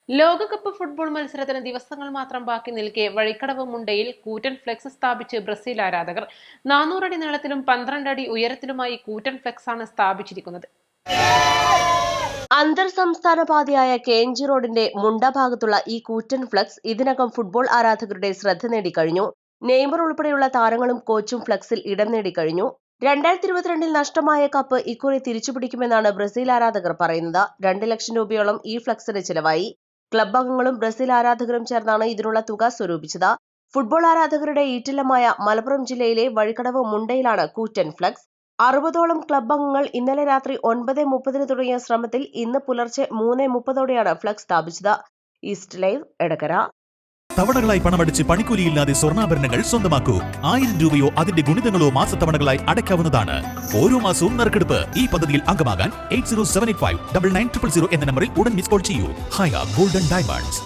ലോകകപ്പ് ഫുട്ബോൾ മത്സരത്തിന് ദിവസങ്ങൾ മാത്രം ബാക്കി നിൽക്കെ വഴിക്കടവ് മുണ്ടയിൽ കൂറ്റൻ ഫ്ലെക്സ് സ്ഥാപിച്ച് ബ്രസീൽ ആരാധകർ 400 അടി നീളത്തിലും 12 അടി ഉയരത്തിലുമായി കൂറ്റൻ ഫ്ലെക്സാണ് സ്ഥാപിച്ചിരിക്കുന്നത്. അന്തർ സംസ്ഥാന പാതയായ KNG റോഡിന്റെ മുണ്ട ഭാഗത്തുള്ള ഈ കൂറ്റൻ ഫ്ലക്സ് ഇതിനകം ഫുട്ബോൾ ആരാധകരുടെ ശ്രദ്ധ നേടിക്കഴിഞ്ഞു. നെയ്മർ ഉൾപ്പെടെയുള്ള താരങ്ങളും കോച്ചും ഫ്ലക്സിൽ ഇടം നേടിക്കഴിഞ്ഞു. 2022 നഷ്ടമായ കപ്പ് ഇക്കുറി തിരിച്ചുപിടിക്കുമെന്നാണ് ബ്രസീൽ ആരാധകർ പറയുന്നത്. 2 ലക്ഷം രൂപയോളം ഈ ഫ്ലക്സിന് ചിലവായി. ക്ലബ് അംഗങ്ങളും ബ്രസീൽ ആരാധകരും ചേർന്നാണ് ഇതിനുള്ള തുക സ്വരൂപിച്ചത്. ഫുട്ബോൾ ആരാധകരുടെ ഈറ്റില്ലമായ മലപ്പുറം ജില്ലയിലെ വഴിക്കടവ് മുണ്ടയിലാണ് കൂറ്റൻ ഫ്ലക്സ്. 60ഓളം ക്ലബ് അംഗങ്ങൾ ഇന്നലെ രാത്രി 9:30 തുടങ്ങിയ ശ്രമത്തിൽ ഇന്ന് പുലർച്ചെ 3:30ഓടെയാണ് ഫ്ലക്സ് സ്ഥാപിച്ചത്. East live Edakkara. തവണകളായി പണമടിച്ച് പണിക്കൂലിയില്ലാതെ സ്വർണ്ണാഭരണങ്ങൾ സ്വന്തമാക്കൂ. 1000 രൂപയോ അതിന്റെ ഗുണിതങ്ങളോ മാസത്തവണകളായി അടയ്ക്കാവുന്നതാണ്. ഓരോ മാസവും നറുക്കെടുപ്പ്. ഈ പദ്ധതിയിൽ അംഗമാകാൻ 8078599000 എന്ന നമ്പറിൽ ഉടൻ മിസ് കോൾ ചെയ്യൂ. ഹയ ഗോൾഡൻ ഡയമണ്ട്സ്.